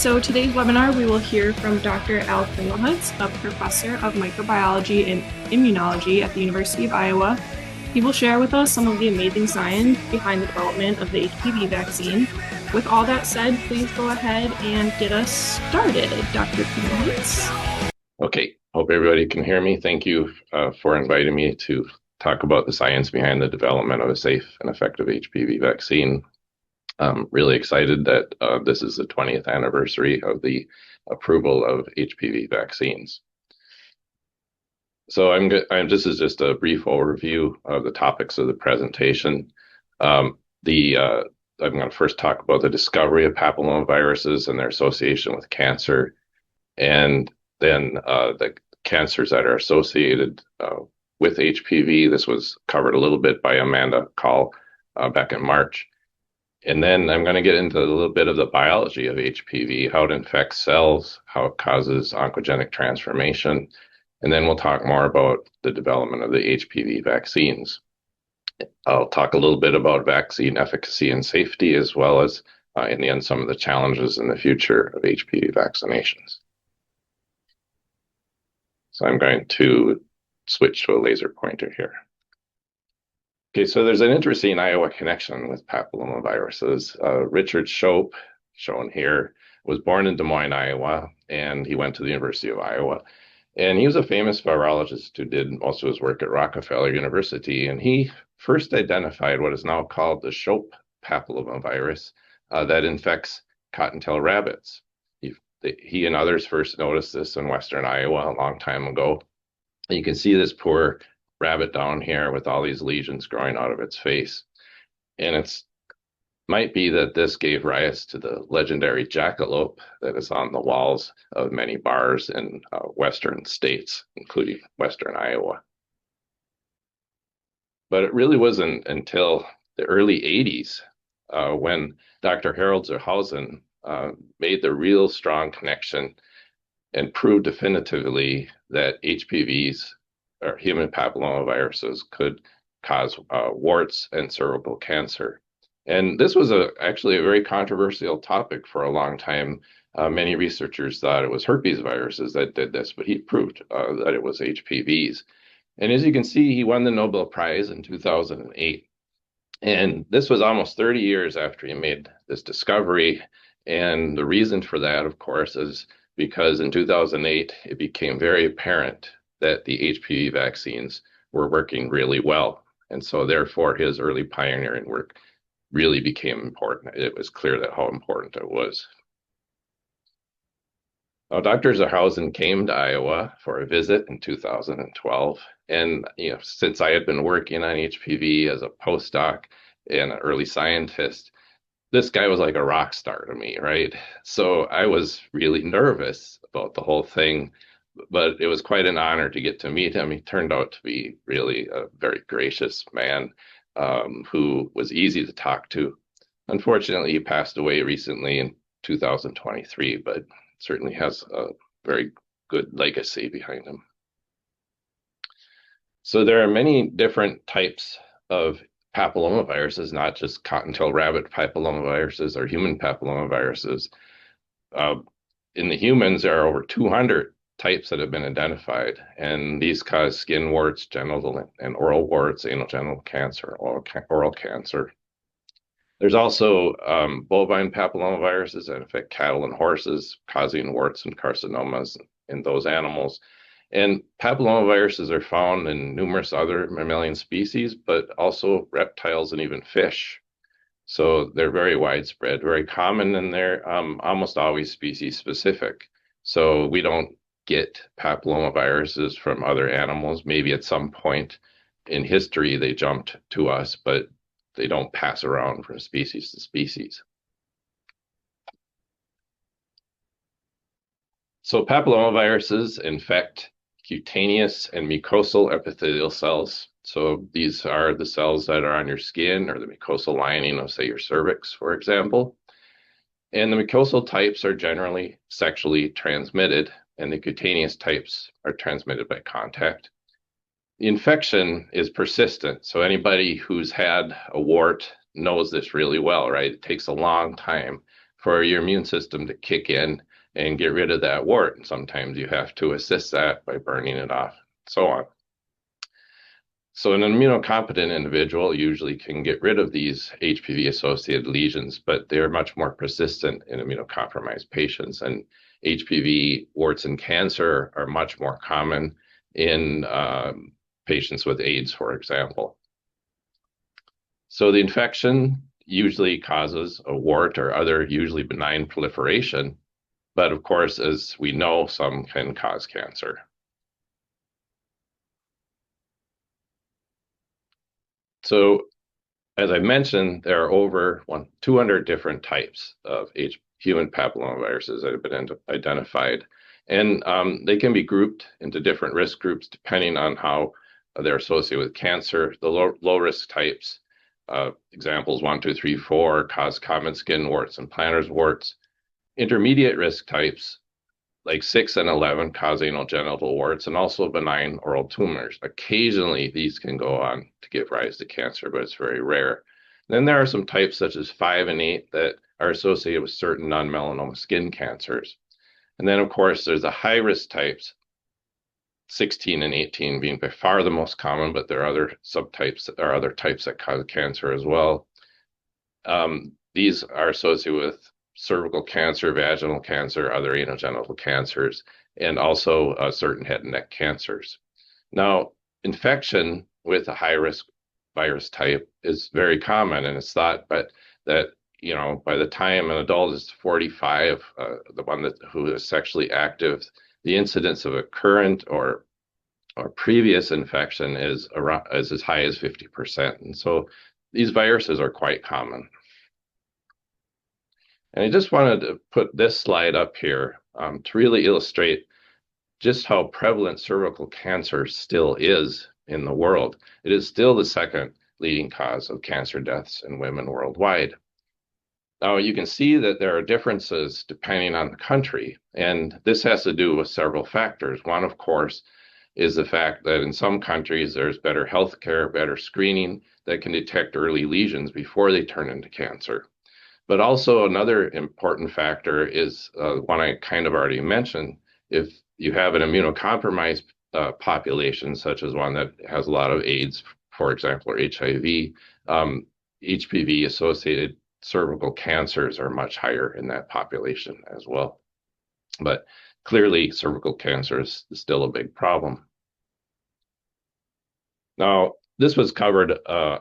So today's webinar, we will hear from Dr. Al Klingelhutz, a professor of microbiology and immunology at the University of Iowa. He will share with us some of the amazing science behind the development of the HPV vaccine. With all that said, please go ahead and get us started, Dr. Klingelhutz. Okay, hope everybody can hear me. Thank you for inviting me to talk about the science behind the development of a safe and effective HPV vaccine. I'm really excited that this is the 20th anniversary of the approval of HPV vaccines. So this is just a brief overview of the topics of the presentation. I'm going to first talk about the discovery of papillomaviruses and their association with cancer, and then the cancers that are associated with HPV. This was covered a little bit by Amanda Call back in March. And then I'm going to get into a little bit of the biology of HPV, how it infects cells, how it causes oncogenic transformation. And then we'll talk more about the development of the HPV vaccines. I'll talk a little bit about vaccine efficacy and safety, as well as, in the end, some of the challenges in the future of HPV vaccinations. So I'm going to switch to a laser pointer here. Okay, so there's an interesting Iowa connection with papillomaviruses. Richard Shope, shown here, was born in Des Moines, Iowa, and he went to the University of Iowa. And he was a famous virologist who did most of his work at Rockefeller University. And he first identified what is now called the Shope papillomavirus that infects cottontail rabbits. He and others first noticed this in Western Iowa a long time ago. And you can see this poor rabbit down here with all these lesions growing out of its face. And it's might be that this gave rise to the legendary jackalope that is on the walls of many bars in Western states, including Western Iowa. But it really wasn't until the early 80s when Dr. Harold Zerhausen made the real strong connection and proved definitively that HPVs, or human papillomaviruses, could cause warts and cervical cancer. And this was actually a very controversial topic for a long time. Many researchers thought it was herpes viruses that did this, but he proved that it was HPVs. And as you can see, he won the Nobel Prize in 2008. And this was almost 30 years after he made this discovery. And the reason for that, of course, is because in 2008, it became very apparent that the HPV vaccines were working really well. And so therefore, his early pioneering work really became important. It was clear that how important it was. Now, Dr. Zerhausen came to Iowa for a visit in 2012. And since I had been working on HPV as a postdoc and an early scientist, this guy was like a rock star to me, right? So I was really nervous about the whole thing, but it was quite an honor to get to meet him. He turned out to be really a very gracious man who was easy to talk to. Unfortunately, he passed away recently in 2023, but certainly has a very good legacy behind him. So there are many different types of papillomaviruses, not just cottontail rabbit papillomaviruses or human papillomaviruses. In the humans, there are over 200 types that have been identified, and these cause skin warts, genital and oral warts, anal genital cancer, oral cancer. There's also bovine papillomaviruses that affect cattle and horses, causing warts and carcinomas in those animals. And papillomaviruses are found in numerous other mammalian species, but also reptiles and even fish. So they're very widespread, very common, and they're almost always species specific. So we don't get papillomaviruses from other animals. Maybe at some point in history they jumped to us, but they don't pass around from species to species. So papillomaviruses infect cutaneous and mucosal epithelial cells. So these are the cells that are on your skin or the mucosal lining of, say, your cervix, for example. And the mucosal types are generally sexually transmitted, and the cutaneous types are transmitted by contact. The infection is persistent, so anybody who's had a wart knows this really well, right? It takes a long time for your immune system to kick in and get rid of that wart. And sometimes you have to assist that by burning it off, so on. So an immunocompetent individual usually can get rid of these HPV-associated lesions, but they're much more persistent in immunocompromised patients. And HPV warts and cancer are much more common in patients with AIDS, for example. So the infection usually causes a wart or other usually benign proliferation, but of course, as we know, some can cause cancer. So as I mentioned, there are over 200 different types of human papillomaviruses that have been identified. And they can be grouped into different risk groups depending on how they're associated with cancer. The low risk types, examples 1, 2, 3, 4, cause common skin warts and planters warts. Intermediate risk types, like 6 and 11, cause anal genital warts and also benign oral tumors. Occasionally, these can go on to give rise to cancer, but it's very rare. Then there are some types such as 5 and 8 that are associated with certain non-melanoma skin cancers. And then, of course, there's the high-risk types, 16 and 18 being by far the most common, but there are other subtypes or other types that cause cancer as well. These are associated with cervical cancer, vaginal cancer, other anogenital cancers, and also certain head and neck cancers. Now, infection with a high-risk virus type is very common, and it's thought that by the time an adult is 45, the one who is sexually active, the incidence of a current or previous infection is as high as 50%. And so these viruses are quite common. And I just wanted to put this slide up here to really illustrate just how prevalent cervical cancer still is in the world. It is still the second leading cause of cancer deaths in women worldwide. Now, you can see that there are differences depending on the country, and this has to do with several factors. One, of course, is the fact that in some countries there's better health care, better screening that can detect early lesions before they turn into cancer. But also another important factor is one I kind of already mentioned. If you have an immunocompromised population, such as one that has a lot of AIDS, for example, or HIV, HPV-associated cervical cancers are much higher in that population as well. But clearly, cervical cancer is still a big problem. Now, this was covered a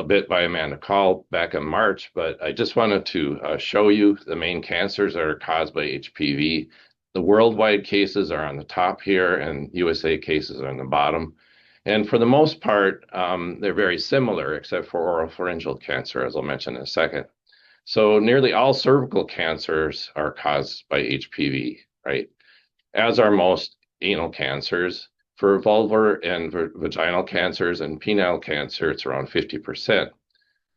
bit by Amanda Call back in March, but I just wanted to show you the main cancers that are caused by HPV. The worldwide cases are on the top here, and USA cases are on the bottom. And for the most part, they're very similar, except for oropharyngeal cancer, as I'll mention in a second. So nearly all cervical cancers are caused by HPV, right? As are most anal cancers. For vulvar and vaginal cancers and penile cancer, it's around 50%.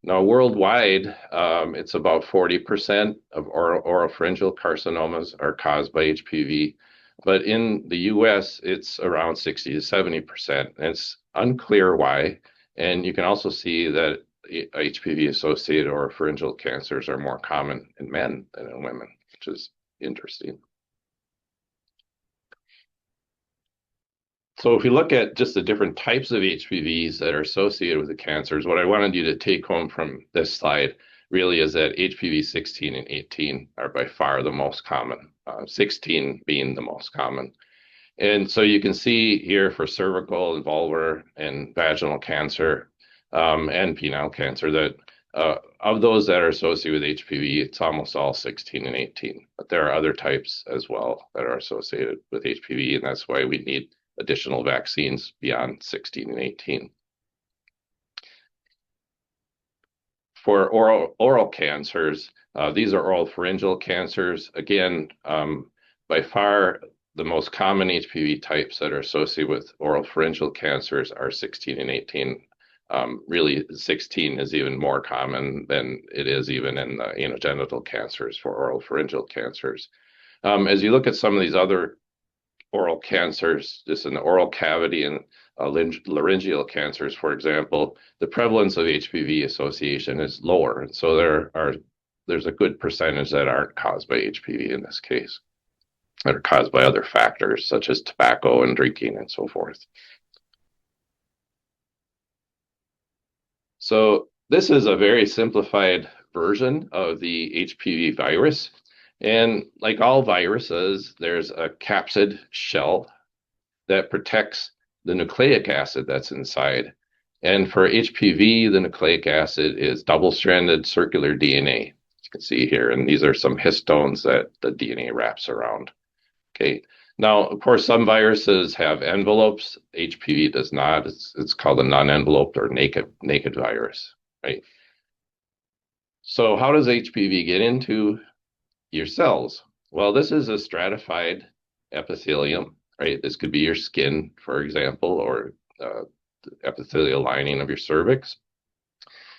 Now, worldwide, it's about 40% of oropharyngeal carcinomas are caused by HPV. But in the US, it's around 60 to 70%. And it's unclear why. And you can also see that HPV-associated oropharyngeal cancers are more common in men than in women, which is interesting. So if we look at just the different types of HPVs that are associated with the cancers, what I wanted you to take home from this slide really is that HPV 16 and 18 are by far the most common, 16 being the most common. And so you can see here for cervical and vulvar and vaginal cancer and penile cancer that of those that are associated with HPV, it's almost all 16 and 18. But there are other types as well that are associated with HPV, and that's why we need additional vaccines beyond 16 and 18. For oral cancers, these are oropharyngeal cancers. Again, by far the most common HPV types that are associated with oropharyngeal cancers are 16 and 18. Really, 16 is even more common than it is even in the anogenital cancers for oropharyngeal cancers. As you look at some of these other oral cancers, just in the oral cavity and laryngeal cancers, for example, the prevalence of HPV association is lower. And so there are there's a good percentage that aren't caused by HPV in this case, that are caused by other factors such as tobacco and drinking and so forth. So this is a very simplified version of the HPV virus. And like all viruses, there's a capsid shell that protects the nucleic acid that's inside. And for HPV, the nucleic acid is double-stranded circular DNA. You can see here, and these are some histones that the DNA wraps around. Okay. Now, of course, some viruses have envelopes. HPV does not. It's called a non-enveloped or naked virus, right? So how does HPV get into your cells? Well, this is a stratified epithelium, right? This could be your skin, for example, or the epithelial lining of your cervix.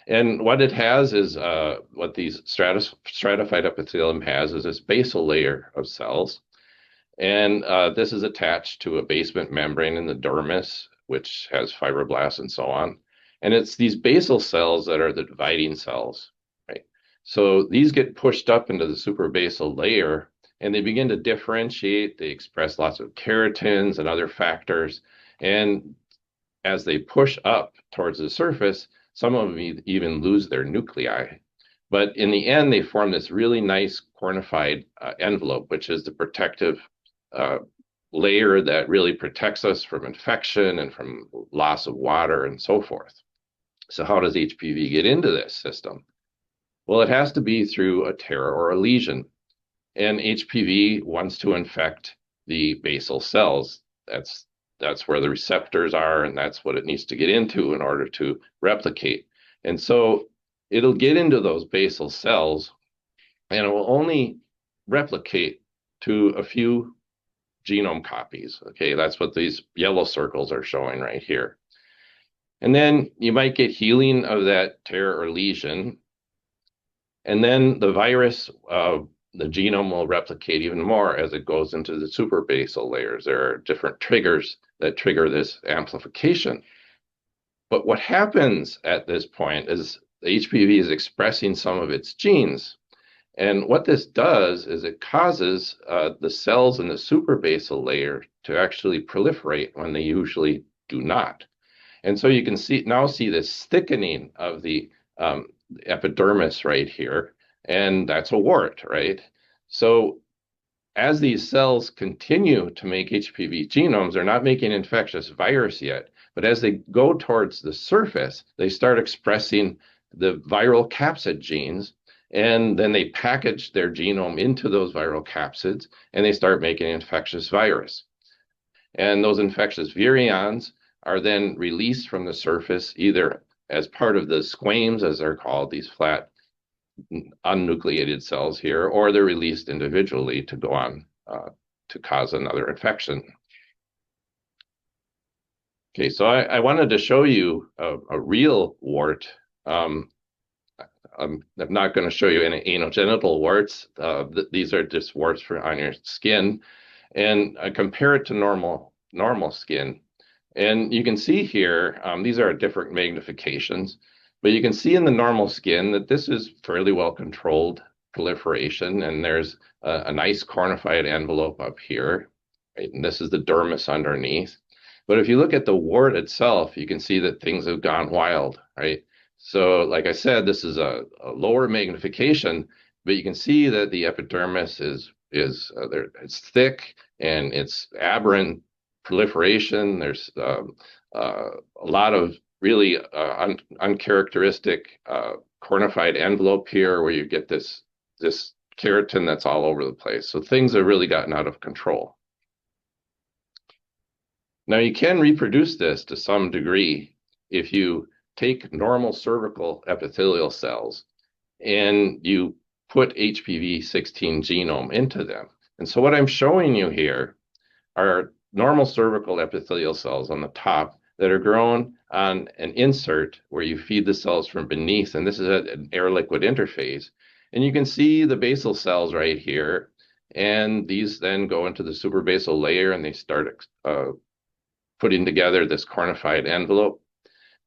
And what it has is what these stratified epithelium has is this basal layer of cells. And this is attached to a basement membrane in the dermis, which has fibroblasts and so on. And it's these basal cells that are the dividing cells, right? So these get pushed up into the suprabasal layer and they begin to differentiate. They express lots of keratins and other factors. And as they push up towards the surface, some of them even lose their nuclei. But in the end, they form this really nice cornified envelope, which is the protective layer that really protects us from infection and from loss of water and so forth. So how does HPV get into this system? Well, it has to be through a tear or a lesion. And HPV wants to infect the basal cells. That's where the receptors are, and that's what it needs to get into in order to replicate. And so it'll get into those basal cells, and it will only replicate to a few genome copies. Okay, that's what these yellow circles are showing right here. And then you might get healing of that tear or lesion. And then the virus, the genome will replicate even more as it goes into the suprabasal layers. There are different triggers that trigger this amplification. But what happens at this point is the HPV is expressing some of its genes. And what this does is it causes the cells in the suprabasal layer to actually proliferate when they usually do not. And so you can see this thickening of the epidermis right here, and that's a wart, right? So as these cells continue to make HPV genomes, they're not making infectious virus yet, but as they go towards the surface, they start expressing the viral capsid genes, and then they package their genome into those viral capsids, and they start making infectious virus. And those infectious virions are then released from the surface, either as part of the squames, as they're called, these flat unnucleated cells here, or they're released individually to go on to cause another infection. Okay, so I wanted to show you a real wart. I'm not going to show you any anogenital warts. These are just warts on your skin, and I compare it to normal skin. And you can see here, these are different magnifications, but you can see in the normal skin that this is fairly well controlled proliferation, and there's a nice cornified envelope up here, right? And this is the dermis underneath. But if you look at the wart itself, you can see that things have gone wild, right? So like I said, this is a lower magnification, but you can see that the epidermis is there. It's thick and it's aberrant proliferation. There's a lot of really uncharacteristic cornified envelope here where you get this keratin that's all over the place. So things have really gotten out of control. Now you can reproduce this to some degree if you take normal cervical epithelial cells and you put HPV-16 genome into them. And so what I'm showing you here are normal cervical epithelial cells on the top that are grown on an insert where you feed the cells from beneath, and this is an air-liquid interface. And you can see the basal cells right here, and these then go into the suprabasal layer and they start putting together this cornified envelope.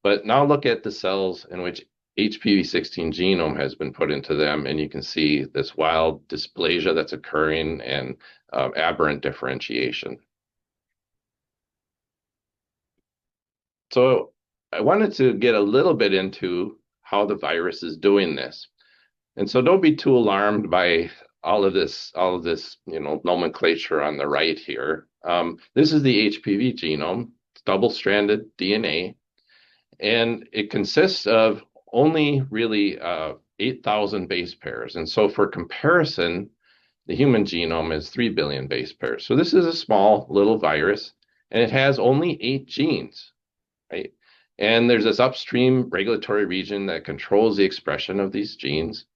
But now look at the cells in which HPV-16 genome has been put into them, and you can see this wild dysplasia that's occurring and aberrant differentiation. So I wanted to get a little bit into how the virus is doing this. And so don't be too alarmed by all of this, nomenclature on the right here. This is the HPV genome. It's double-stranded DNA, and it consists of only really 8,000 base pairs. And so for comparison, the human genome is 3 billion base pairs. So this is a small little virus, and it has only 8 genes, right? And there's this upstream regulatory region that controls the expression of these genes.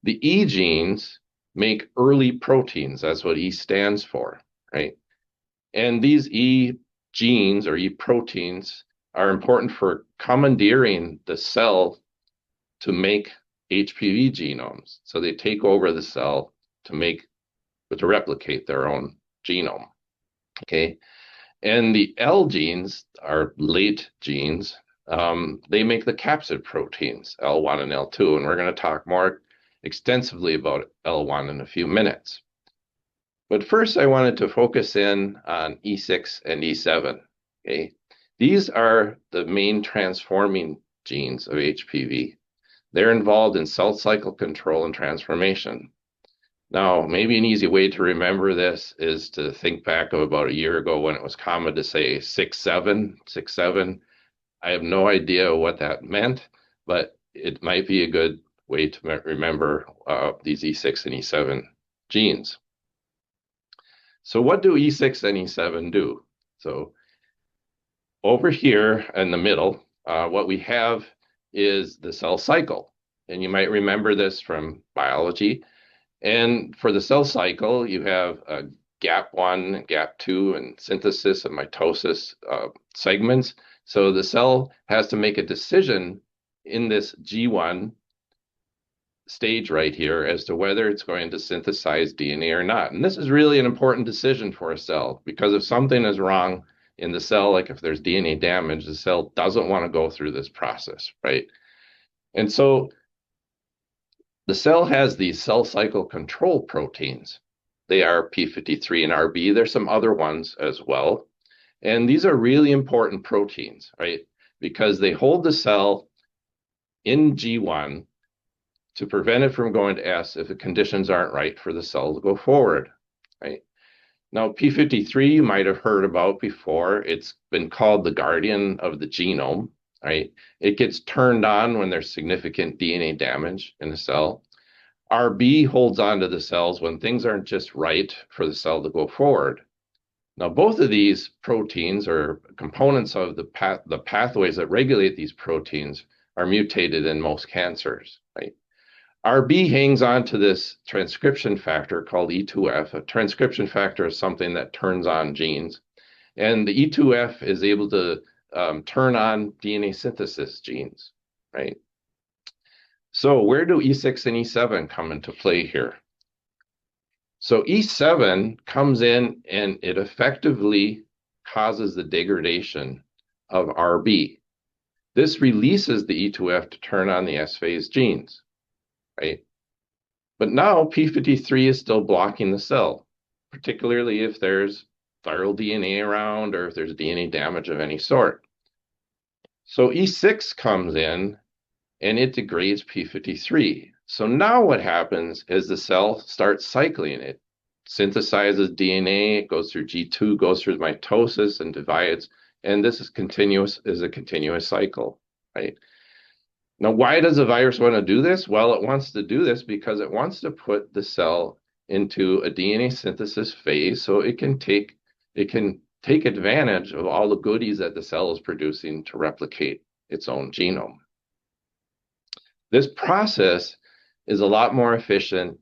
The E genes make early proteins. That's what E stands for, right? And these E genes or E proteins are important for commandeering the cell to make HPV genomes. So they take over the cell to replicate their own genome. Okay. And the L genes are late genes. They make the capsid proteins, L1 and L2. And we're going to talk more extensively about L1 in a few minutes. But first, I wanted to focus in on E6 and E7. Okay. These are the main transforming genes of HPV. They're involved in cell cycle control and transformation. Now, maybe an easy way to remember this is to think back of about a year ago when it was common to say 6-7, 6-7. I have no idea what that meant, but it might be a good way to remember these E6 and E7 genes. So what do E6 and E7 do? So over here in the middle, what we have is the cell cycle. And you might remember this from biology. And for the cell cycle, you have GAP1, GAP2, and synthesis and mitosis segments. So the cell has to make a decision in this G1 stage right here as to whether it's going to synthesize DNA or not. And this is really an important decision for a cell, because if something is wrong in the cell, like if there's DNA damage, the cell doesn't want to go through this process, right? And so the cell has these cell cycle control proteins. They are P53 and RB. There's some other ones as well. And these are really important proteins, right? Because they hold the cell in G1 to prevent it from going to S if the conditions aren't right for the cell to go forward, right? Now, P53 you might have heard about before. It's been called the guardian of the genome, right? It gets turned on when there's significant DNA damage in the cell. RB holds on to the cells when things aren't just right for the cell to go forward. Now, both of these proteins or components of the pathways that regulate these proteins are mutated in most cancers, right? RB hangs on to this transcription factor called E2F. A transcription factor is something that turns on genes. And the E2F is able to turn on DNA synthesis genes, right? So where do E6 and E7 come into play here? So E7 comes in and it effectively causes the degradation of RB. This releases the E2F to turn on the S phase genes, right? But now P53 is still blocking the cell, particularly if there's viral DNA around or if there's DNA damage of any sort. So E6 comes in and it degrades P53. So now what happens is the cell starts cycling. It synthesizes DNA, it goes through G2, goes through mitosis and divides, and this is a continuous cycle, right? Now, why does the virus want to do this? Well, it wants to do this because it wants to put the cell into a DNA synthesis phase so it can take advantage of all the goodies that the cell is producing to replicate its own genome. This process is a lot more efficient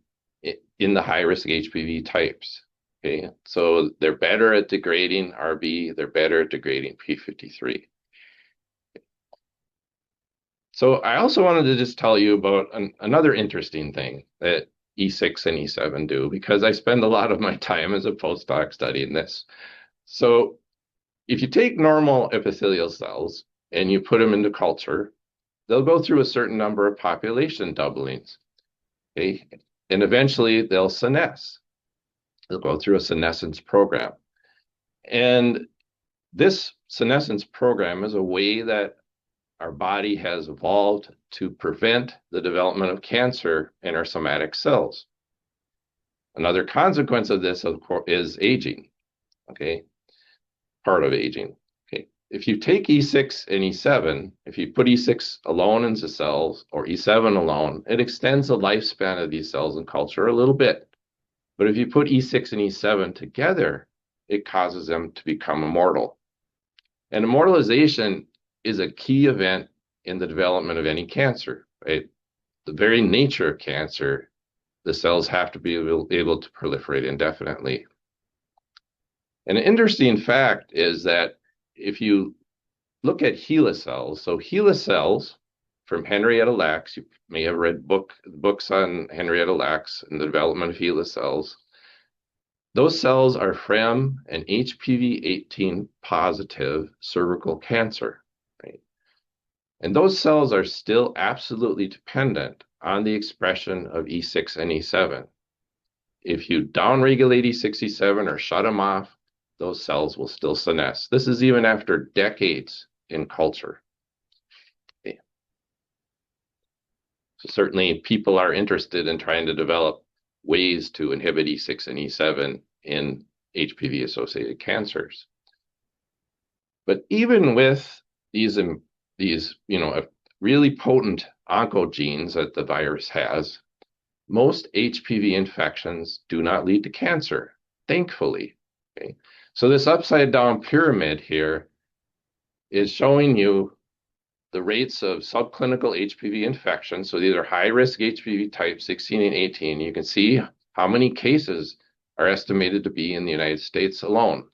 in the high-risk HPV types. Okay, so they're better at degrading RB, they're better at degrading P53. So I also wanted to just tell you about another interesting thing that E6 and E7 do, because I spend a lot of my time as a postdoc studying this. So if you take normal epithelial cells and you put them into culture, they'll go through a certain number of population doublings, okay? And eventually they'll senesce. They'll go through a senescence program. And this senescence program is a way that our body has evolved to prevent the development of cancer in our somatic cells. Another consequence of this, of course, is aging, okay? Part of aging. Okay. If you take E6 and E7, if you put E6 alone into cells or E7 alone, it extends the lifespan of these cells in culture a little bit. But if you put E6 and E7 together, it causes them to become immortal. And immortalization is a key event in the development of any cancer, right? The very nature of cancer, the cells have to be able to proliferate indefinitely. And an interesting fact is that if you look at HeLa cells, so HeLa cells from Henrietta Lacks, you may have read books on Henrietta Lacks and the development of HeLa cells. Those cells are from an HPV-18 positive cervical cancer, right? And those cells are still absolutely dependent on the expression of E6 and E7. If you downregulate E6, E7 or shut them off, those cells will still senesce. This is even after decades in culture. Okay. So certainly people are interested in trying to develop ways to inhibit E6 and E7 in HPV-associated cancers. But even with these really potent oncogenes that the virus has, most HPV infections do not lead to cancer, thankfully. Okay? So this upside down pyramid here is showing you the rates of subclinical HPV infections. So these are high-risk HPV type 16 and 18. You can see how many cases are estimated to be in the United States alone,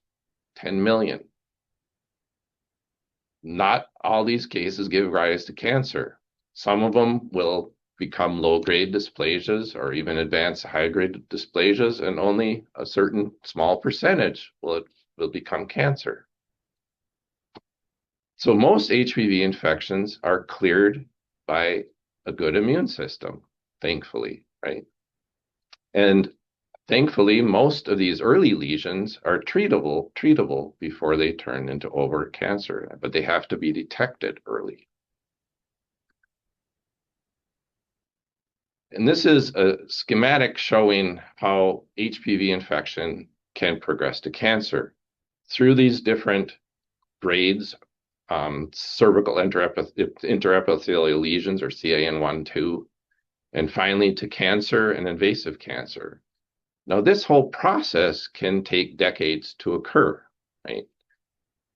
10 million. Not all these cases give rise to cancer. Some of them will become low-grade dysplasias or even advanced high-grade dysplasias, and only a certain small percentage will become cancer. So most HPV infections are cleared by a good immune system, thankfully, right? And thankfully, most of these early lesions are treatable before they turn into overt cancer, but they have to be detected early. And this is a schematic showing how HPV infection can progress to cancer through these different grades, cervical interepithelial lesions, or CIN1, 2, and finally to cancer and invasive cancer. Now, this whole process can take decades to occur, right?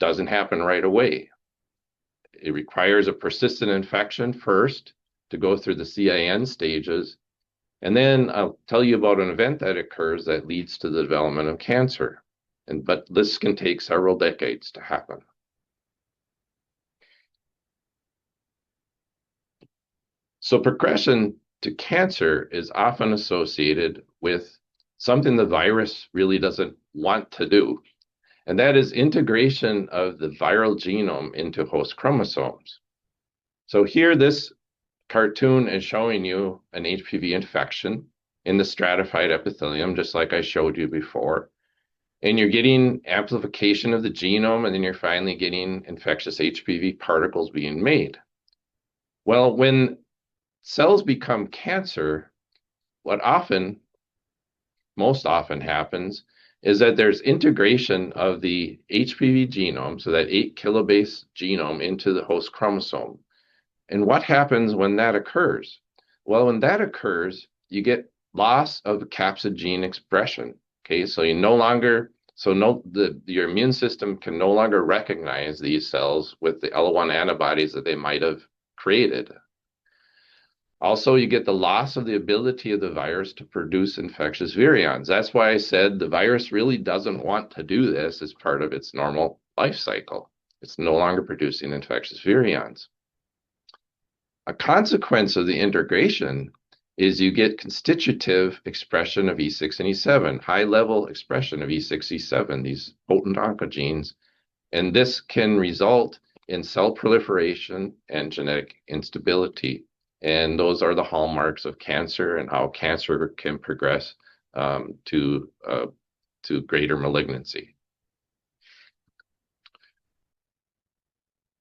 Doesn't happen right away. It requires a persistent infection first to go through the CIN stages, and then I'll tell you about an event that occurs that leads to the development of cancer. But this can take several decades to happen. So progression to cancer is often associated with something the virus really doesn't want to do, and that is integration of the viral genome into host chromosomes. So here, this cartoon is showing you an HPV infection in the stratified epithelium, just like I showed you before. And you're getting amplification of the genome, and then you're finally getting infectious HPV particles being made. Well, when cells become cancer, what most often happens is that there's integration of the HPV genome, so that 8 kilobase genome, into the host chromosome. And what happens when that occurs? Well, when that occurs, you get loss of capsid gene expression. Okay, so your immune system can no longer recognize these cells with the L1 antibodies that they might have created. Also, you get the loss of the ability of the virus to produce infectious virions. That's why I said the virus really doesn't want to do this as part of its normal life cycle. It's no longer producing infectious virions. A consequence of the integration is you get constitutive expression of E6 and E7, high-level expression of E6, E7, these potent oncogenes, and this can result in cell proliferation and genetic instability. And those are the hallmarks of cancer and how cancer can progress to greater malignancy.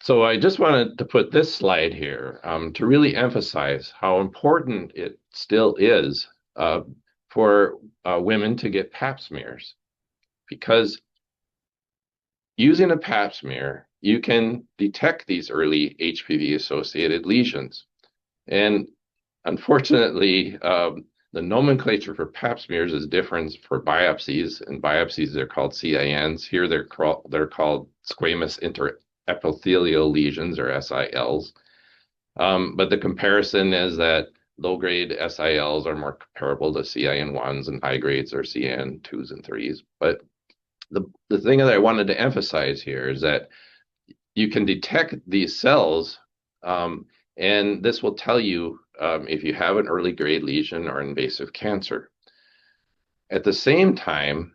So I just wanted to put this slide here to really emphasize how important it still is for women to get pap smears, because using a pap smear, you can detect these early HPV-associated lesions. And unfortunately, the nomenclature for pap smears is different for biopsies. In biopsies, they're called CINs. Here, they're called squamous interepithelial lesions, or SILs. But the comparison is that low-grade SILs are more comparable to CIN1s, and high grades are CIN2s and 3s. But the thing that I wanted to emphasize here is that you can detect these cells, and this will tell you if you have an early grade lesion or invasive cancer. At the same time,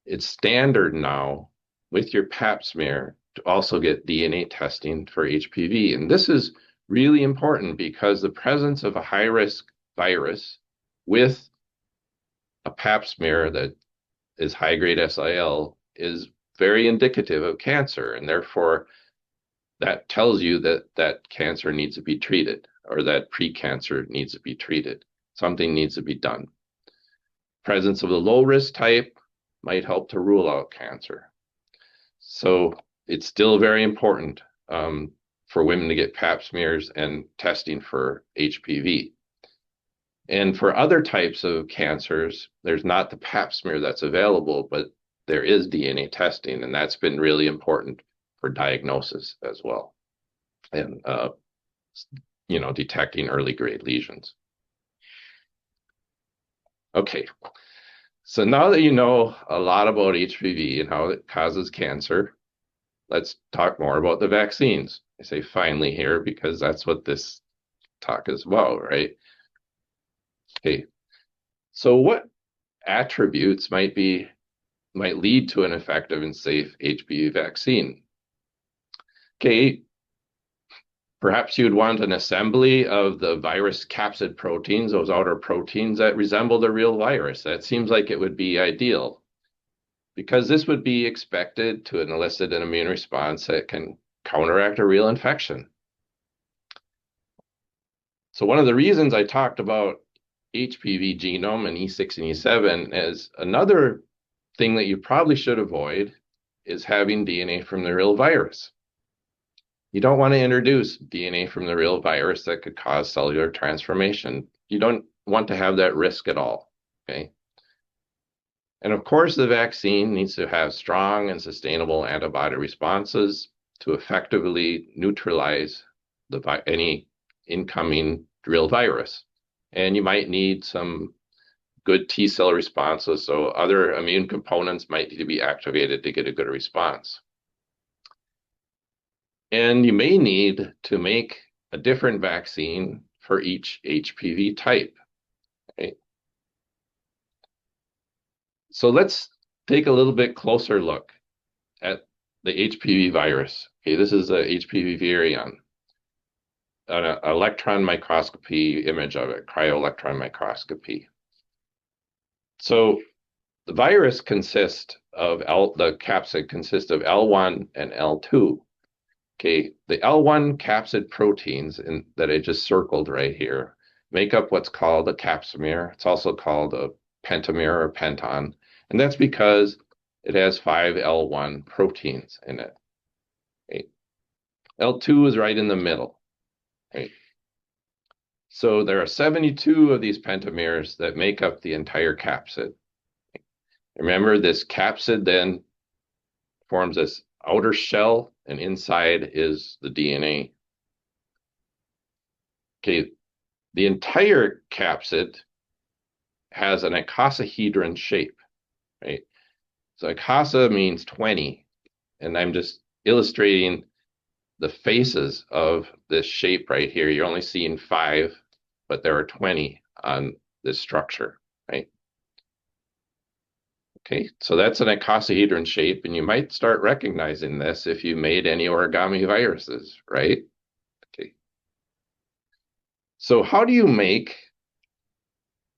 it's standard now with your pap smear to also get DNA testing for HPV. And this is really important because the presence of a high-risk virus with a pap smear that is high-grade SIL is very indicative of cancer, and therefore that tells you that that cancer needs to be treated, or that pre-cancer needs to be treated. Something needs to be done. Presence of the low-risk type might help to rule out cancer. So it's still very important for women to get pap smears and testing for HPV. And for other types of cancers, there's not the pap smear that's available, but there is DNA testing, and that's been really important for diagnosis as well, and detecting early grade lesions. Okay, so now that you know a lot about HPV and how it causes cancer, let's talk more about the vaccines. I say finally here because that's what this talk is about, right? Okay, so what attributes might lead to an effective and safe HPV vaccine? Okay, perhaps you'd want an assembly of the virus capsid proteins, those outer proteins that resemble the real virus. That seems like it would be ideal, because this would be expected to elicit an immune response that can counteract a real infection. So one of the reasons I talked about HPV genome and E6 and E7 is another thing that you probably should avoid is having DNA from the real virus. You don't want to introduce DNA from the real virus that could cause cellular transformation. You don't want to have that risk at all, okay? And of course, the vaccine needs to have strong and sustainable antibody responses to effectively neutralize any incoming real virus. And you might need some good T cell responses, so other immune components might need to be activated to get a good response. And you may need to make a different vaccine for each HPV type. Okay? So let's take a little bit closer look at the HPV virus. Okay, this is a HPV virion, an electron microscopy image of it, cryo-electron microscopy. So the virus consists of the capsid consists of L1 and L2. Okay, the L1 capsid proteins that I just circled right here make up what's called a capsomere. It's also called a pentamere or penton, and that's because it has 5 L1 proteins in it. Okay. L2 is right in the middle. Okay. So there are 72 of these pentameres that make up the entire capsid. Remember, this capsid then forms this outer shell, and inside is the DNA. Okay, the entire capsid has an icosahedron shape, right? So icosa means 20, and I'm just illustrating the faces of this shape right here. You're only seeing 5, but there are 20 on this structure, right? Okay, so that's an icosahedron shape, and you might start recognizing this if you made any origami viruses, right? Okay, so how do you make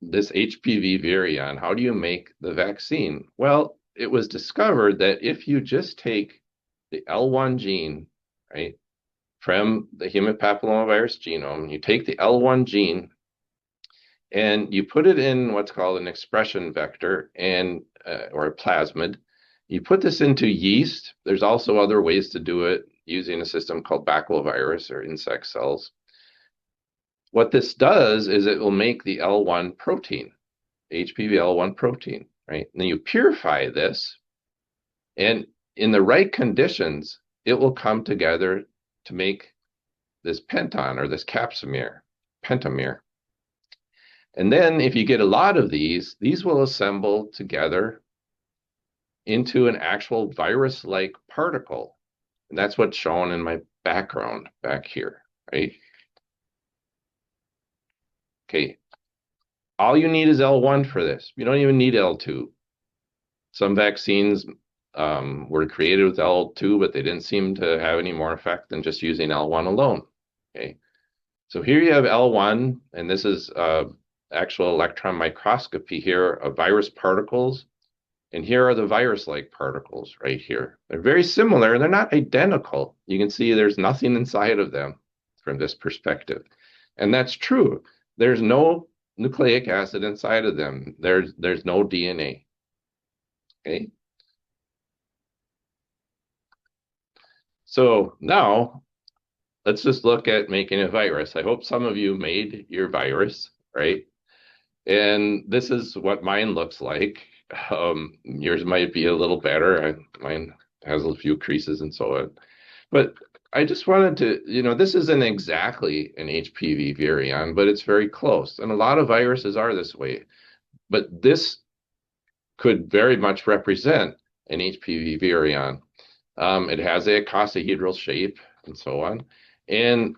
this HPV virion? How do you make the vaccine? Well, it was discovered that if you just take the L1 gene, right, from the human papillomavirus genome, you take the L1 gene and you put it in what's called an expression vector and or a plasmid. You put this into yeast. There's also other ways to do it using a system called baculovirus or insect cells. What this does is it will make the L1 protein, HPV L1 protein, right? And then you purify this, and in the right conditions, it will come together to make this penton or this capsomer, pentamer. And then if you get a lot of these will assemble together into an actual virus-like particle. And that's what's shown in my background back here, right? Okay, all you need is L1 for this. You don't even need L2. Some vaccines were created with L2, but they didn't seem to have any more effect than just using L1 alone. Okay, so here you have L1, and this is actual electron microscopy here of virus particles. And here are the virus-like particles right here. They're very similar, and they're not identical. You can see there's nothing inside of them from this perspective. And that's true. There's no nucleic acid inside of them. There's no DNA. Okay. So now let's just look at making a virus. I hope some of you made your virus, right? And this is what mine looks like. Yours might be a little better. Mine has a few creases and so on. But I just wanted to, this isn't exactly an HPV virion, but it's very close. And a lot of viruses are this way. But this could very much represent an HPV virion. It has a icosahedral shape and so on. And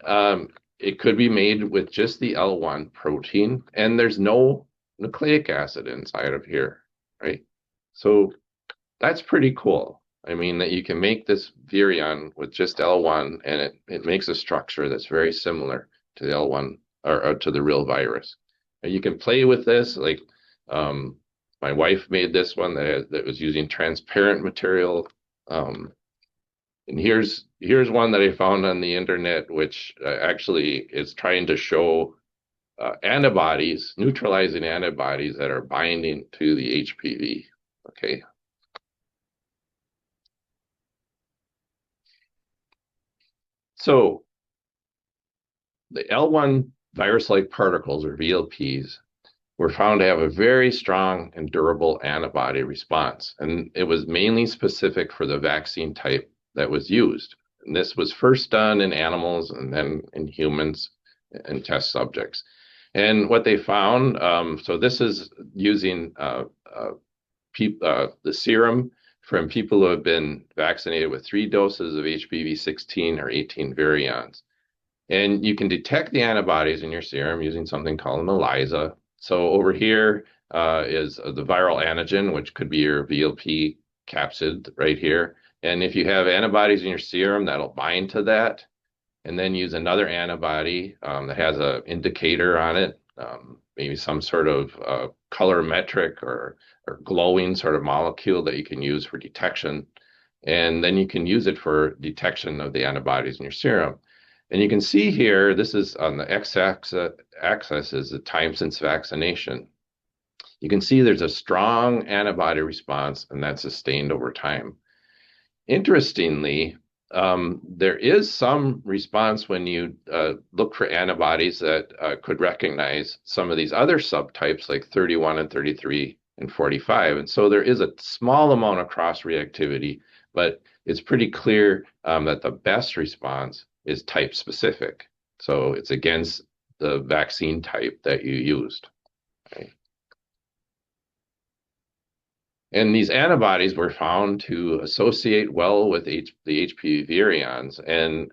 it could be made with just the L1 protein, and there's no nucleic acid inside of here, right? So that's pretty cool. I mean, that you can make this virion with just L1, and it makes a structure that's very similar to the L1 or to the real virus. And you can play with this, like my wife made this one that was using transparent material. And here's one that I found on the internet, which actually is trying to show antibodies, neutralizing antibodies that are binding to the HPV. Okay. So the L1 virus-like particles, or VLPs, were found to have a very strong and durable antibody response. And it was mainly specific for the vaccine type that was used. And this was first done in animals and then in humans and test subjects. And what they found, so this is using the serum from people who have been vaccinated with 3 doses of HPV 16 or 18 virions. And you can detect the antibodies in your serum using something called an ELISA. So over here is the viral antigen, which could be your VLP capsid right here. And if you have antibodies in your serum, that'll bind to that, and then use another antibody that has an indicator on it, maybe some sort of colorimetric or glowing sort of molecule that you can use for detection. And then you can use it for detection of the antibodies in your serum. And you can see here, this is on the x-axis is the time since vaccination. You can see there's a strong antibody response, and that's sustained over time. Interestingly, there is some response when you look for antibodies that could recognize some of these other subtypes like 31 and 33 and 45. And so there is a small amount of cross-reactivity, but it's pretty clear that the best response is type specific. So it's against the vaccine type that you used. Okay. And these antibodies were found to associate well with the HPV virions. And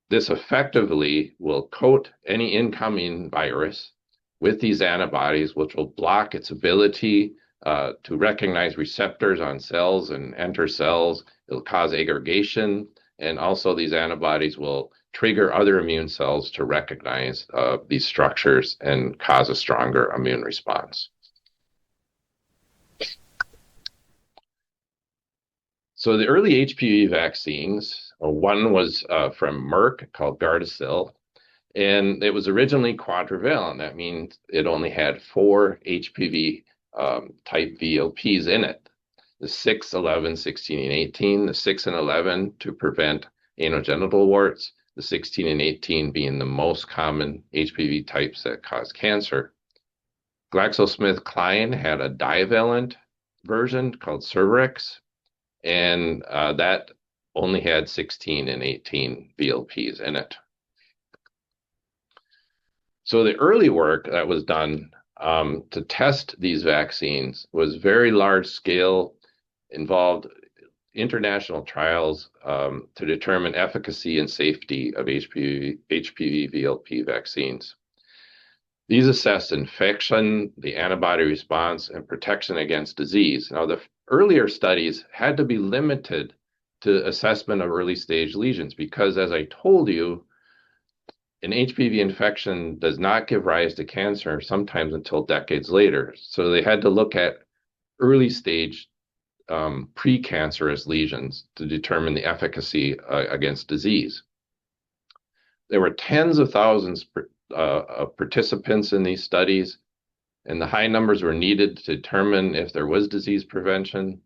this effectively will coat any incoming virus with these antibodies, which will block its ability to recognize receptors on cells and enter cells. It'll cause aggregation, and also these antibodies will trigger other immune cells to recognize these structures and cause a stronger immune response. So the early HPV vaccines, one was from Merck called Gardasil, and it was originally quadrivalent. That means it only had 4 HPV type VLPs in it. The 6, 11, 16, and 18, the 6 and 11 to prevent anogenital warts, the 16 and 18 being the most common HPV types that cause cancer. GlaxoSmithKline had a divalent version called Cervarix, and that only had 16 and 18 VLPs in it. So the early work that was done to test these vaccines was very large scale, involved international trials to determine efficacy and safety of HPV VLP vaccines. These assessed infection, the antibody response, and protection against disease. Now, the earlier studies had to be limited to assessment of early stage lesions because, as I told you, an HPV infection does not give rise to cancer sometimes until decades later. So they had to look at early stage precancerous lesions to determine the efficacy against disease. There were tens of thousands of participants in these studies, and the high numbers were needed to determine if there was disease prevention.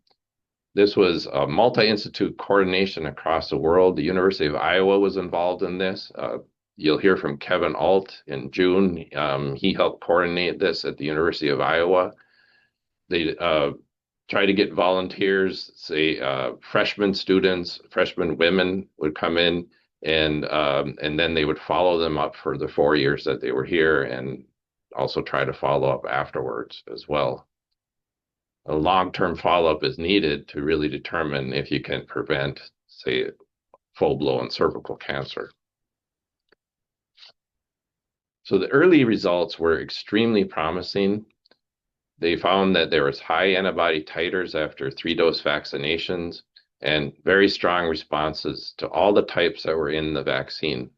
This was a multi-institute coordination across the world. The University of Iowa was involved in this. You'll hear from Kevin Alt in June. He helped coordinate this at the University of Iowa. They try to get volunteers, say freshman students, freshman women would come in, and then they would follow them up for the 4 years that they were here, and also try to follow up afterwards as well. A long-term follow-up is needed to really determine if you can prevent, say, full-blown cervical cancer. So the early results were extremely promising. They found that there was high antibody titers after 3-dose vaccinations and very strong responses to all the types that were in the vaccine.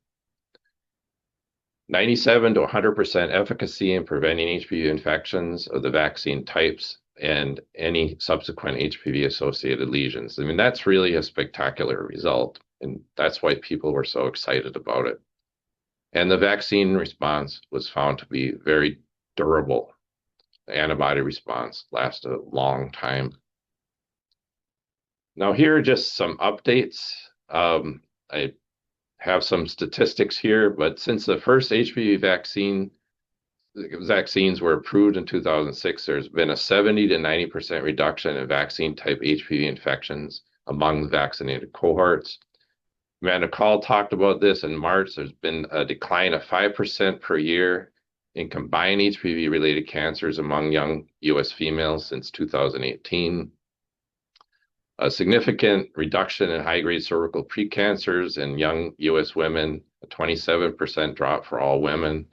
97 to 100% efficacy in preventing HPV infections of the vaccine types and any subsequent HPV-associated lesions. I mean, that's really a spectacular result, and that's why people were so excited about it. And the vaccine response was found to be very durable. The antibody response lasted a long time. Now, here are just some updates. I have some statistics here, but since the first HPV vaccines were approved in 2006, there's been a 70 to 90% reduction in vaccine type HPV infections among the vaccinated cohorts. Amanda Call talked about this in March. There's been a decline of 5% per year in combined HPV-related cancers among young U.S. females since 2018. A significant reduction in high-grade cervical precancers in young U.S. women, a 27% drop for all women.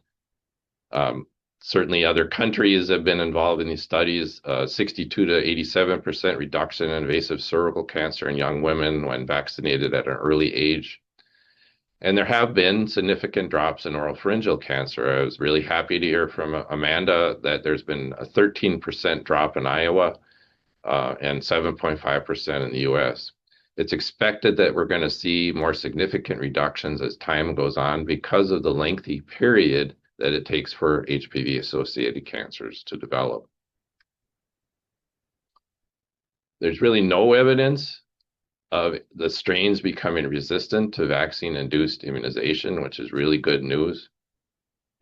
Certainly other countries have been involved in these studies, 62 to 87% reduction in invasive cervical cancer in young women when vaccinated at an early age. And there have been significant drops in oropharyngeal cancer. I was really happy to hear from Amanda that there's been a 13% drop in Iowa and 7.5% in the US. It's expected that we're going to see more significant reductions as time goes on because of the lengthy period that it takes for HPV-associated cancers to develop. There's really no evidence of the strains becoming resistant to vaccine-induced immunization, which is really good news.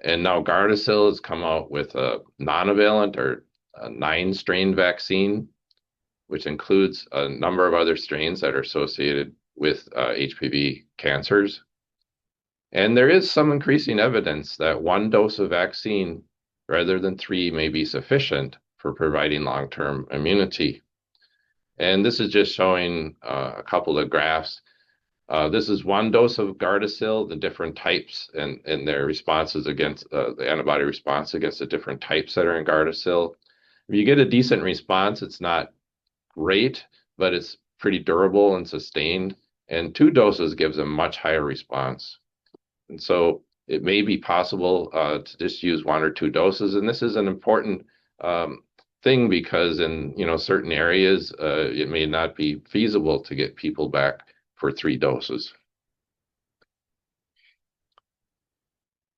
And now Gardasil has come out with a nonavalent or a 9-strain vaccine, which includes a number of other strains that are associated with HPV cancers. And there is some increasing evidence that 1 dose of vaccine rather than 3 may be sufficient for providing long-term immunity. And this is just showing a couple of graphs. This is 1 dose of Gardasil, the different types and their responses against the antibody response against the different types that are in Gardasil. If you get a decent response, it's not great, but it's pretty durable and sustained. And 2 doses gives a much higher response. And so it may be possible to just use 1 or 2 doses. And this is an important thing because in certain areas, it may not be feasible to get people back for 3 doses.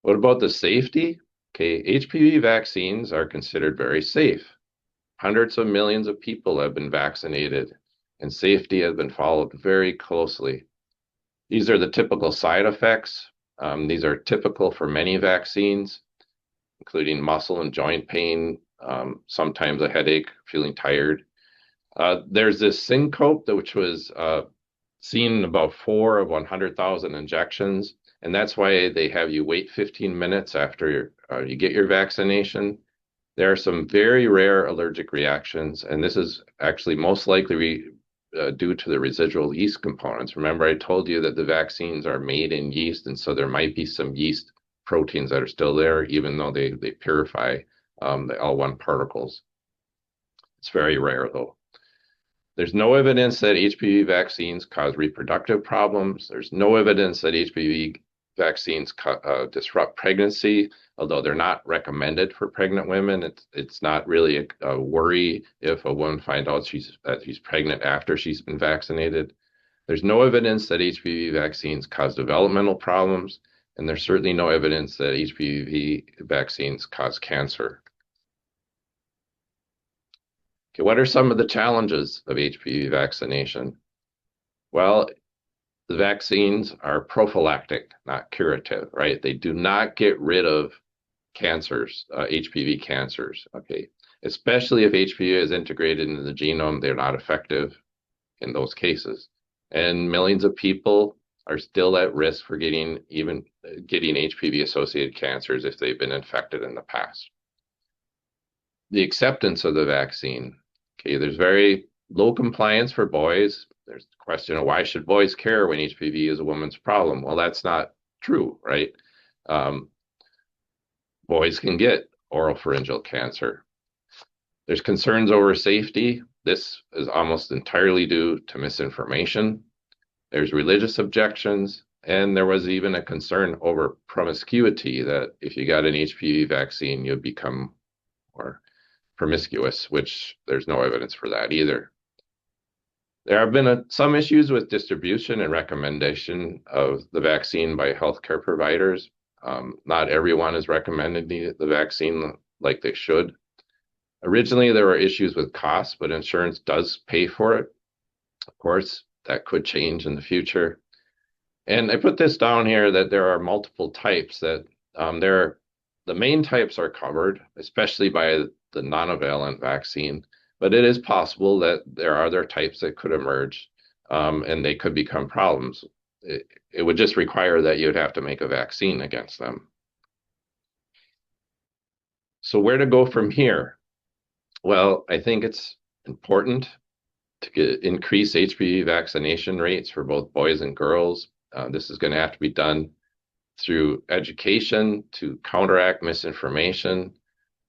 What about the safety? Okay, HPV vaccines are considered very safe. Hundreds of millions of people have been vaccinated, and safety has been followed very closely. These are the typical side effects. These are typical for many vaccines, including muscle and joint pain, sometimes a headache, feeling tired. There's this syncope, which was seen in about 4 of 100,000 injections, and that's why they have you wait 15 minutes after you get your vaccination. There are some very rare allergic reactions, and this is actually most likely due to the residual yeast components. Remember, I told you that the vaccines are made in yeast, and so there might be some yeast proteins that are still there, even though they purify the L1 particles. It's very rare, though. There's no evidence that HPV vaccines cause reproductive problems. There's no evidence that HPV vaccines disrupt pregnancy, although they're not recommended for pregnant women. It's not really a worry if a woman finds out that she's pregnant after she's been vaccinated. There's no evidence that HPV vaccines cause developmental problems, and there's certainly no evidence that HPV vaccines cause cancer. Okay, what are some of the challenges of HPV vaccination? Well, the vaccines are prophylactic, not curative, right? They do not get rid of cancers, HPV cancers, okay? Especially if HPV is integrated into the genome, they're not effective in those cases. And millions of people are still at risk for getting HPV-associated cancers if they've been infected in the past. The acceptance of the vaccine, okay, there's very low compliance for boys. There's the question of why should boys care when HPV is a woman's problem? Well, that's not true, right? Boys can get oropharyngeal cancer. There's concerns over safety. This is almost entirely due to misinformation. There's religious objections, and there was even a concern over promiscuity, that if you got an HPV vaccine, you'd become more promiscuous, which there's no evidence for that either. There have been some issues with distribution and recommendation of the vaccine by healthcare providers. Not everyone is recommending the vaccine like they should. Originally, there were issues with costs, but insurance does pay for it. Of course, that could change in the future. And I put this down here that there are multiple types that the main types are covered, especially by the nonavalent vaccine, but it is possible that there are other types that could emerge, and they could become problems. It would just require that you'd have to make a vaccine against them. So where to go from here? Well, I think it's important to increase HPV vaccination rates for both boys and girls. This is going to have to be done through education to counteract misinformation,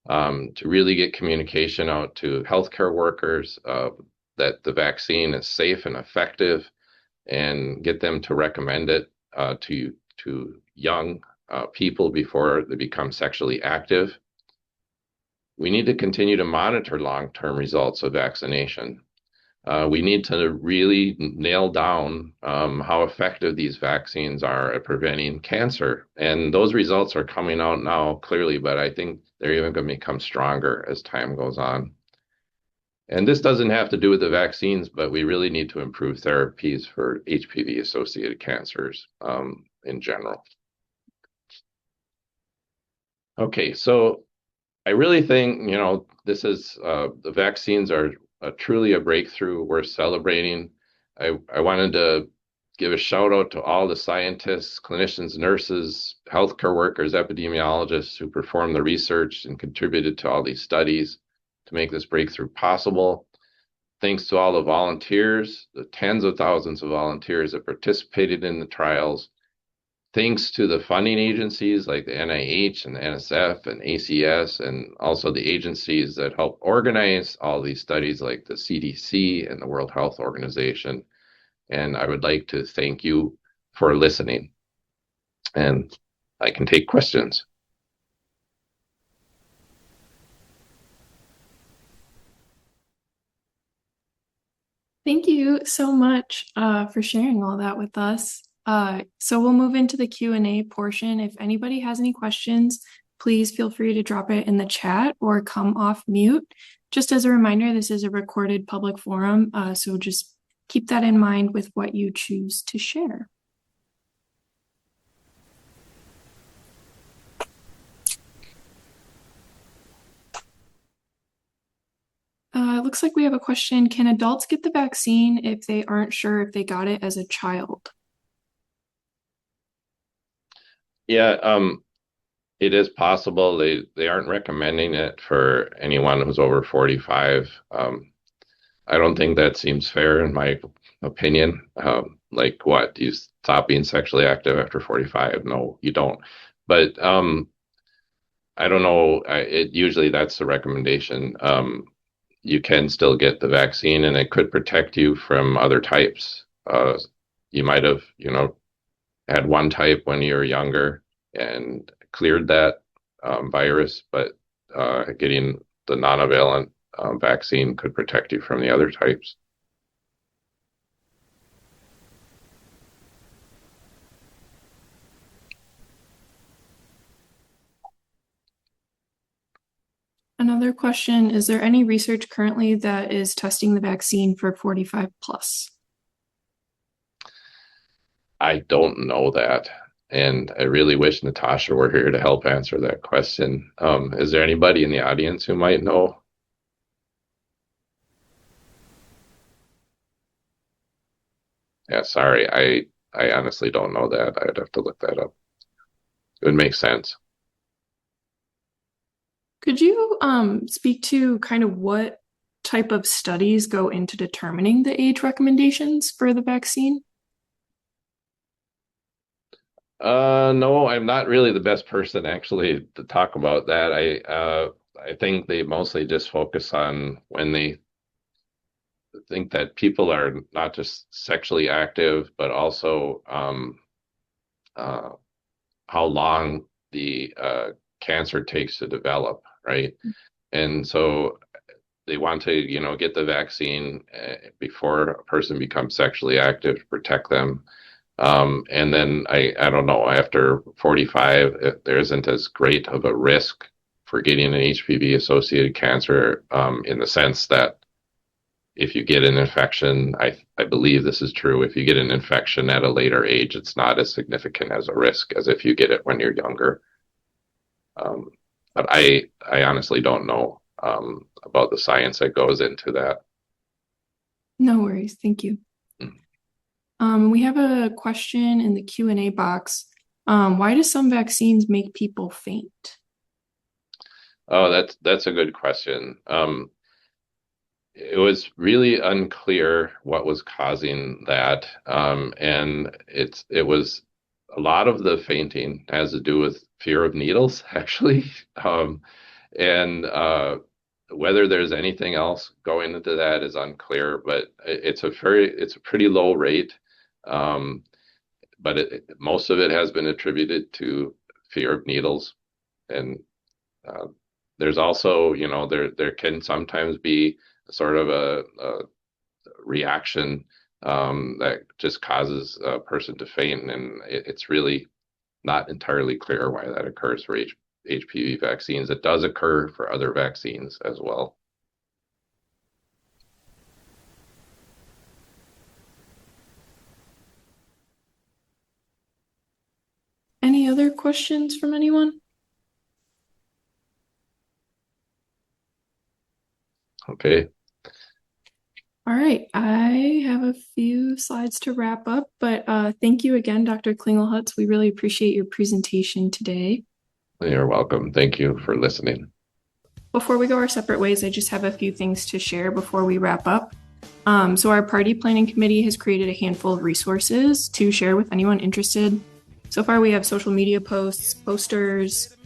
to really get communication out to healthcare workers that the vaccine is safe and effective, and get them to recommend it to young people before they become sexually active. We need to continue to monitor long-term results of vaccination. We need to really nail down how effective these vaccines are at preventing cancer. And those results are coming out now clearly, but I think they're even going to become stronger as time goes on. And this doesn't have to do with the vaccines, but we really need to improve therapies for HPV-associated cancers in general. Okay, so I really think, this is the vaccines are truly a breakthrough worth celebrating. I wanted to give a shout out to all the scientists, clinicians, nurses, healthcare workers, epidemiologists who performed the research and contributed to all these studies to make this breakthrough possible. Thanks to all the volunteers, the tens of thousands of volunteers that participated in the trials. thanks to the funding agencies like the NIH and the NSF and ACS, and also the agencies that help organize all these studies like the CDC and the World Health Organization. And I would like to thank you for listening. And I can take questions. Thank you so much for sharing all that with us. So we'll move into the Q&A portion. If anybody has any questions, please feel free to drop it in the chat or come off mute. Just as a reminder, this is a recorded public forum, so just keep that in mind with what you choose to share. It looks like we have a question. Can adults get the vaccine if they aren't sure if they got it as a child? Yeah, it is possible. They aren't recommending it for anyone who's over 45. I don't think that seems fair in my opinion. Like what? Do you stop being sexually active after 45? No, you don't. But I don't know. Usually that's the recommendation. You can still get the vaccine, and it could protect you from other types. You might have, had one type when you were younger and cleared that virus, but getting the non-valent vaccine could protect you from the other types. Another question, is there any research currently that is testing the vaccine for 45 plus? I don't know that. And I really wish Natasha were here to help answer that question. Is there anybody in the audience who might know? Yeah, sorry. I honestly don't know that. I'd have to look that up. It would make sense. Could you speak to kind of what type of studies go into determining the age recommendations for the vaccine? No, I'm not really the best person actually to talk about that. I think they mostly just focus on when they think that people are not just sexually active, but also uh, how long the cancer takes to develop, right? And so they want to, get the vaccine before a person becomes sexually active to protect them. And then I don't know, after 45, there isn't as great of a risk for getting an HPV associated cancer in the sense that if you get an infection, I believe this is true, if you get an infection at a later age, it's not as significant as a risk as if you get it when you're younger. But I honestly don't know about the science that goes into that. No worries, thank you. We have a question in the Q&A box. Why do some vaccines make people faint? Oh, that's a good question. It was really unclear what was causing that, and it was a lot of the fainting has to do with fear of needles, actually, and whether there's anything else going into that is unclear. But it's a pretty low rate, but most of it has been attributed to fear of needles, and there's also, there can sometimes be sort of a reaction that just causes a person to faint, and it's really not entirely clear why that occurs for HPV vaccines. It does occur for other vaccines as well. Any other questions from anyone? Okay. All right, I have a few slides to wrap up, but thank you again, Dr. Klingelhutz. We really appreciate your presentation today. You're welcome. Thank you for listening. Before we go our separate ways, I just have a few things to share before we wrap up. So our party planning committee has created a handful of resources to share with anyone interested. So far, we have social media posts, posters,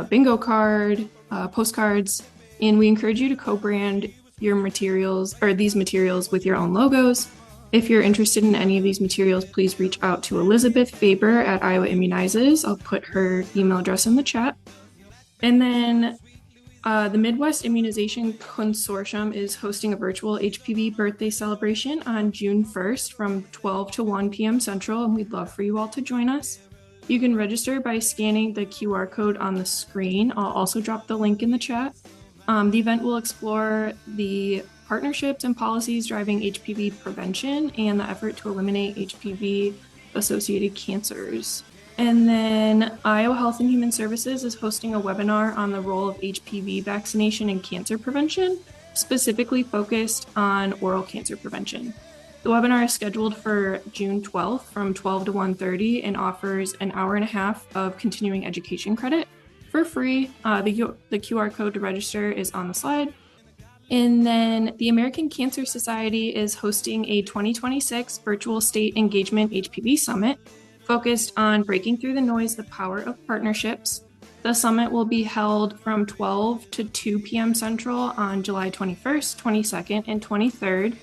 bingo card, postcards, and we encourage you to co-brand your materials or these materials with your own logos. If you're interested in any of these materials, please reach out to Elizabeth Faber at Iowa Immunizes. I'll put her email address in the chat. And then the Midwest Immunization Consortium is hosting a virtual HPV birthday celebration on June 1st from 12 to 1 p.m. Central, and we'd love for you all to join us. You can register by scanning the QR code on the screen. I'll also drop the link in the chat. The event will explore the partnerships and policies driving HPV prevention and the effort to eliminate HPV-associated cancers. And then Iowa Health and Human Services is hosting a webinar on the role of HPV vaccination in cancer prevention, specifically focused on oral cancer prevention. The webinar is scheduled for June 12th from 12 to 1:30 and offers an hour and a half of continuing education credit for free. The QR code to register is on the slide. And then the American Cancer Society is hosting a 2026 virtual state engagement HPV summit focused on breaking through the noise, the power of partnerships. The summit will be held from 12 to 2 p.m. Central on July 21st, 22nd, and 23rd.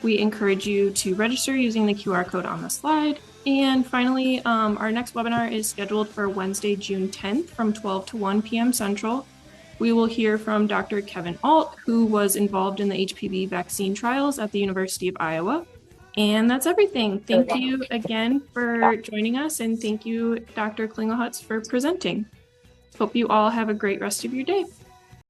We encourage you to register using the QR code on the slide. And finally, our next webinar is scheduled for Wednesday, June 10th from 12 to 1 p.m. Central. We will hear from Dr. Kevin Alt, who was involved in the HPV vaccine trials at the University of Iowa. And that's everything. Thank you again for joining us, and thank you, Dr. Klingelhutz, for presenting. Hope you all have a great rest of your day.